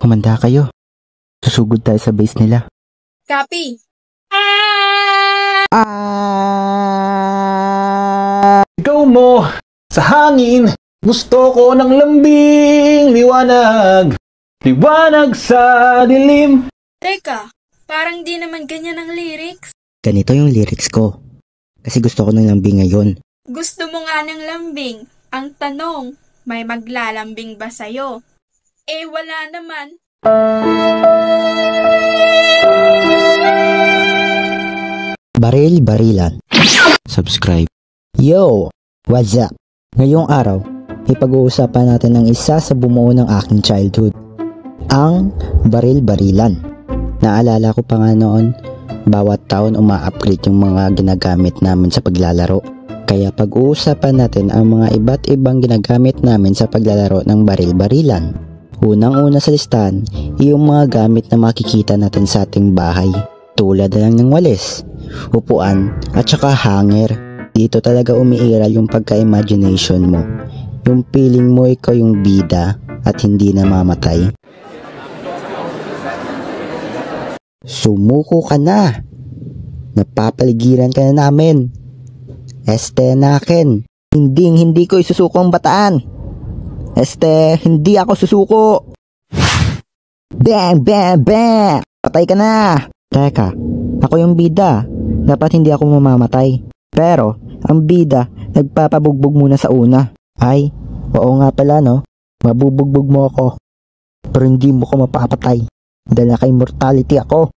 Humanda kayo. Susugod tayo sa base nila. Copy! Ikaw mo sa hangin, gusto ko ng lambing liwanag, liwanag sa dilim. Teka, parang di naman ganyan ang lyrics. Ganito yung lyrics ko. Kasi gusto ko ng lambing ngayon. Gusto mo nga ng lambing. Ang tanong, may maglalambing ba sa'yo? Eh wala naman. Baril-barilan. Subscribe. Yo! What's up? Ngayong araw, ipag-uusapan natin ang isa sa bumuo ng aking childhood. Ang baril-barilan. Naalala ko pa nga noon, bawat taon uma-upgrade yung mga ginagamit namin sa paglalaro. Kaya pag-uusapan natin ang mga iba't ibang ginagamit namin sa paglalaro ng baril-barilan. Unang-una sa listahan, yung mga gamit na makikita natin sa ating bahay. Tulad na lang ng walis, upuan at saka hanger. Dito talaga umiiral yung pagka-imagination mo. Yung feeling mo ikaw yung bida at hindi namamatay. Sumuko ka na! Napapaligiran ka na namin. Nakin, hindi ko isusuko ang bataan. Hindi ako susuko. Bang, bang, bang! Patay ka na! Teka, ako yung bida. Dapat hindi ako mamamatay. Pero, ang bida, nagpapabugbog muna sa una. Ay, oo nga pala no. Mabubugbog mo ako. Pero hindi mo ko mapapatay. Dahil naka-immortality ako.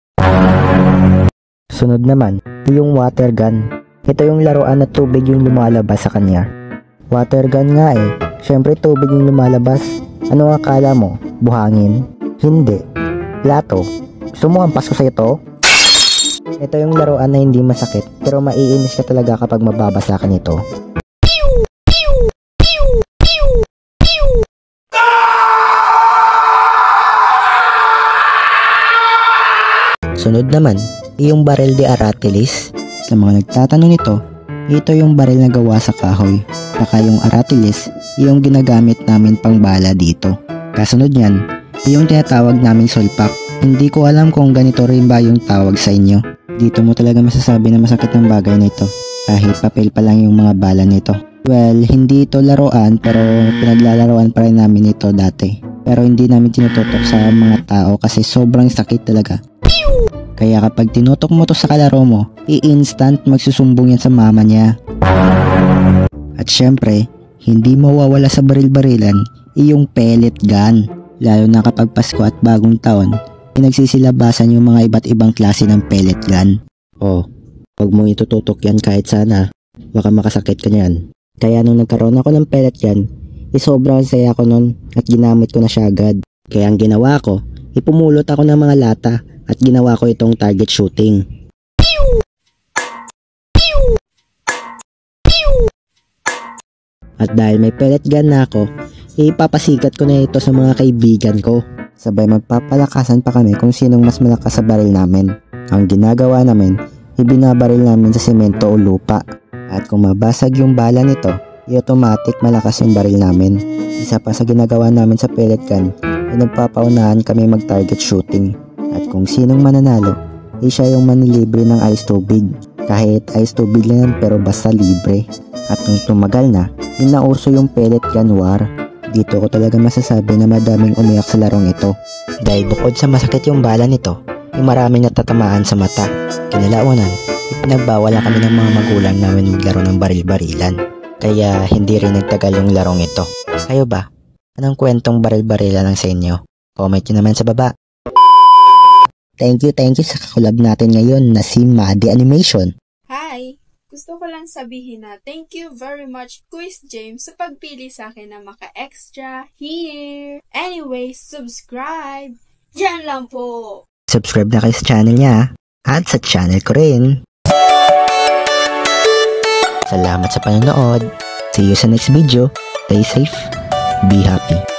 Sunod naman, yung water gun. Ito yung laruan na tubig yung lumalabas sa kanya. Water gun nga eh. Syempre tubig yung lumalabas. Ano akala mo? Buhangin? Hindi. Lato. Gusto mo ampas ko sa ito? Ito yung laruan na hindi masakit pero maiinis ka talaga kapag mababasa ka nito. Sunod naman, yung baril de Aratilis. Sa mga nagtatanong nito, ito yung baril na gawa sa kahoy. Saka yung Aratilis, yung ginagamit namin pang bala dito. Kasunod yan, yung tinatawag naming sulpak. Hindi ko alam kung ganito rin ba yung tawag sa inyo. Dito mo talaga masasabi na masakit ang bagay na ito. Kahit papel pa lang yung mga bala nito. Well, hindi ito laruan pero pinaglalaroan pa rin namin ito dati. Pero hindi namin tinututok sa mga tao kasi sobrang sakit talaga. Kaya kapag tinutok mo to sa kalaro mo, i-instant magsusumbong yan sa mama niya. At syempre, hindi mawawala sa baril-barilan yung pellet gun. Lalo na kapag Pasko at bagong taon, pinagsisilabasan yung mga iba't ibang klase ng pellet gun. Oh, huwag mong itututok yan kahit sana, baka makasakit ka niyan. Kaya nung nagkaroon ako ng pellet gun, sobrang saya ko nun at ginamit ko na siya agad. Kaya ang ginawa ko, ipumulot ako ng mga lata at ginawa ko itong target shooting. At dahil may pellet gun na ako, ipapasikat ko na ito sa mga kaibigan ko. Sabay magpapalakasan pa kami kung sinong mas malakas sa baril namin. Ang ginagawa namin, ibinabaril namin sa semento o lupa. At kung mabasag yung bala nito, i-automatic malakas yung baril namin. Isa pa sa ginagawa namin sa pellet gun, ay nagpapaunahan kami mag-target shooting. At kung sinong mananalo, siya yung manilibre ng ice tubig. Kahit ice tubig lang yan pero basta libre. At nung tumagal na, inauso yung pellet gun war. Dito ko talaga masasabi na madaming umiyak sa larong ito. Dahil bukod sa masakit yung bala nito, yung maraming natatamaan sa mata. Kinalaunan, ipinagbawala kami ng mga magulang namin maglaro ng baril-barilan. Kaya hindi rin nagtagal yung larong ito. Kayo ba? Anong kwentong baril-barilan lang sa inyo? Comment nyo naman sa baba. Thank you sa kakulab natin ngayon na si Madi Animation. Hi! Gusto ko lang sabihin na thank you very much Quiz James sa pagpili sa akin na maka-extra here. Anyway, subscribe! Yan lang po! Subscribe na kayo sa channel niya at sa channel ko rin. Salamat sa panonood. See you sa next video. Stay safe. Be happy.